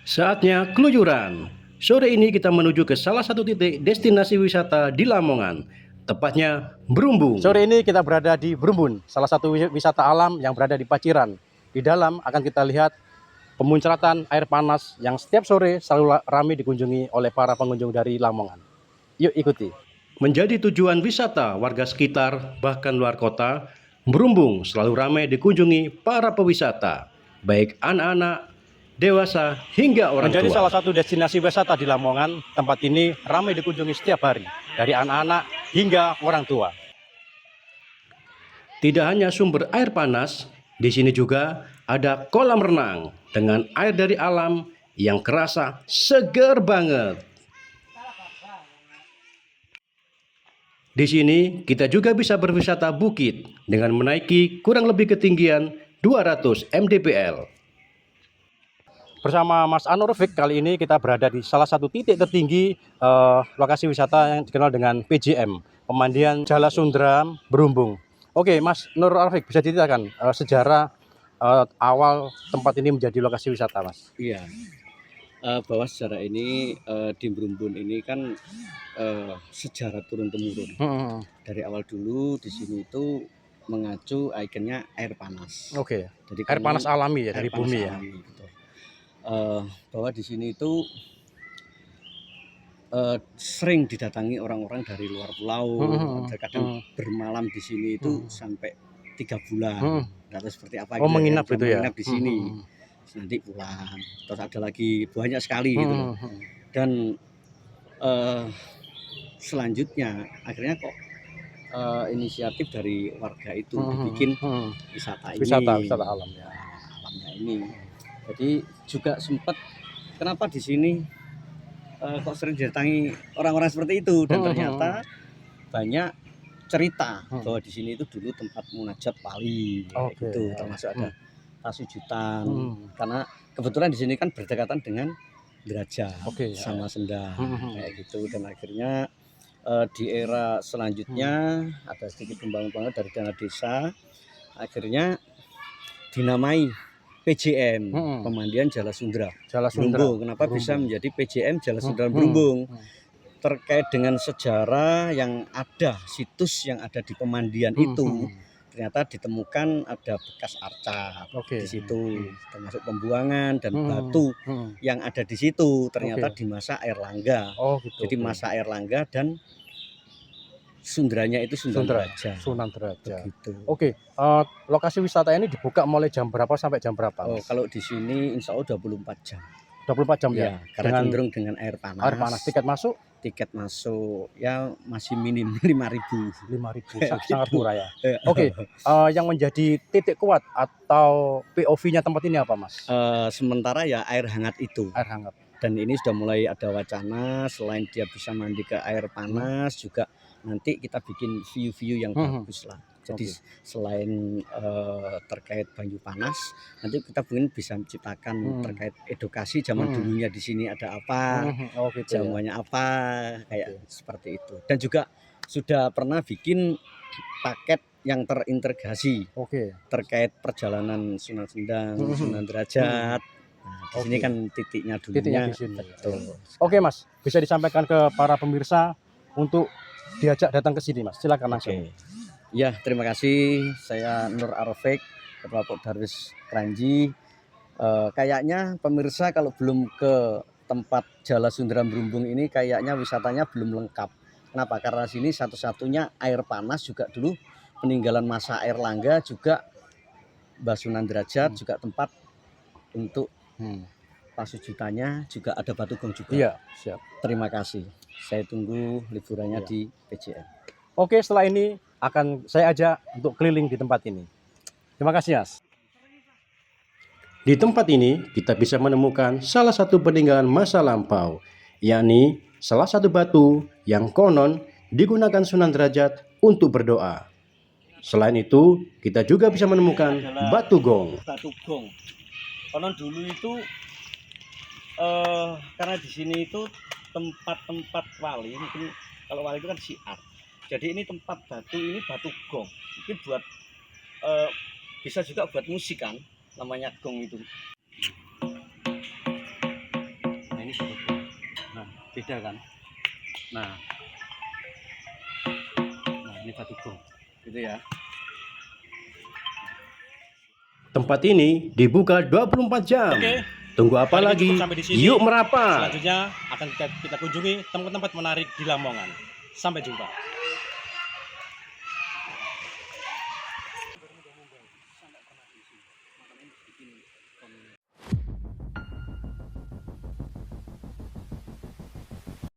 Saatnya keluyuran. Sore ini kita menuju ke salah satu titik destinasi wisata di Lamongan, tepatnya Brumbung. Sore ini kita berada di Brumbun, salah satu wisata alam yang berada di Paciran. Di dalam akan kita lihat pemuncratan air panas yang setiap sore selalu ramai dikunjungi oleh para pengunjung dari Lamongan. Yuk ikuti. Menjadi tujuan wisata warga sekitar bahkan luar kota, Brumbung selalu ramai dikunjungi para pewisata, baik anak-anak, dewasa hingga orang tua. Menjadi salah satu destinasi wisata di Lamongan, tempat ini ramai dikunjungi setiap hari, dari anak-anak hingga orang tua. Tidak hanya sumber air panas, di sini juga ada kolam renang dengan air dari alam yang kerasa seger banget. Di sini kita juga bisa berwisata bukit dengan menaiki kurang lebih ketinggian 200 mdpl. Bersama Mas Anur Fik, kali ini kita berada di salah satu titik tertinggi lokasi wisata yang dikenal dengan PJM, Pemandian Jala Sundra Brumbung. Oke, Mas Nur Arfik, bisa diceritakan sejarah awal tempat ini menjadi lokasi wisata, Mas? Iya, bahwa sejarah ini di Brumbun ini kan sejarah turun-temurun. Dari awal dulu di sini itu mengacu ikonnya air panas. Oke. Jadi air panas alami ya, dari bumi ya. Alami, betul. Bahwa di sini itu sering didatangi orang-orang dari luar pulau, kadang bermalam di sini itu sampai 3 bulan. Nggak tahu seperti apa. Oh, menginap itu ya? Menginap di sini. Nanti pulang. Terus ada lagi banyak sekali gitu loh. Dan selanjutnya akhirnya kok inisiatif dari warga itu dibikin wisata ini. Wisata alam ya. Alamnya ini. Jadi juga sempat kenapa di sini kok sering didatangi orang-orang seperti itu, dan ternyata banyak cerita bahwa di sini itu dulu tempat munajat wali, gitu, termasuk ada pasujutan, karena kebetulan di sini kan berdekatan dengan Derajat sama Sendang, kayak gitu. Dan akhirnya di era selanjutnya ada sedikit pembangunan dari dana desa, akhirnya dinamai PJM, Pemandian Jala Sundra Brumbung. Kenapa bisa menjadi PJM Jala Sundra Brumbung? Terkait dengan sejarah yang ada, situs yang ada di pemandian itu, ternyata ditemukan ada bekas arca di situ, termasuk pembuangan dan batu yang ada di situ ternyata di masa Airlangga. Jadi masa Airlangga dan Sundranya itu Sunan Derajat. Gitu. Oke, lokasi wisata ini dibuka mulai jam berapa sampai jam berapa? Oh, kalau di sini insya Allah 24 jam. 24 jam ya? Karena cenderung dengan air panas. Air panas. Tiket masuk? Tiket masuk ya masih minim 5.000. 5.000, sangat murah ya. Oke, yang menjadi titik kuat atau POV-nya tempat ini apa, Mas? Sementara ya air hangat itu. Air hangat. Dan ini sudah mulai ada wacana selain dia bisa mandi ke air panas, juga nanti kita bikin view-view yang bagus lah. Jadi selain terkait banyu panas, nanti kita mungkin bisa menciptakan terkait edukasi zaman dulunya di sini ada apa, jamuannya apa, kayak seperti itu. Dan juga sudah pernah bikin paket yang terintegrasi terkait perjalanan Sunan Sendang, Sunan Derajat. Nah, di sini kan titiknya dulunya. Di sini. Betul. Oke, Mas, bisa disampaikan ke para pemirsa untuk diajak datang ke sini, Mas. Silakan langsung. Ya, terima kasih. Saya Nur Arfik, Ketua Pok Darwis Kranji. Kayaknya pemirsa kalau belum ke tempat Jala Sundra Brumbung ini kayaknya wisatanya belum lengkap. Kenapa? Karena sini satu-satunya air panas, juga dulu peninggalan masa Airlangga, juga Mbah Sunan Derajat, juga tempat untuk pasujutannya, juga ada batu gong juga. Iya, siap. Terima kasih. Saya tunggu liburannya di PJM. Oke, setelah ini akan saya ajak untuk keliling di tempat ini. Terima kasih, Mas. Di tempat ini kita bisa menemukan salah satu peninggalan masa lampau, yakni salah satu batu yang konon digunakan Sunan Derajat untuk berdoa. Selain itu, kita juga bisa menemukan batu gong. Batu gong. Konon dulu itu karena di sini itu tempat-tempat wali, mungkin kalau wali itu kan syiar. Jadi ini tempat batu, ini batu gong. Mungkin buat bisa juga buat musik kan, namanya gong itu. Nah, beda kan? Nah, ini Batugong. Gitu ya. Tempat ini dibuka 24 jam. Oke. Tunggu apa Kali ini lagi? cukup sampai di sini. Yuk merapat. Selanjutnya akan kita kunjungi tempat-tempat menarik di Lamongan. Sampai jumpa.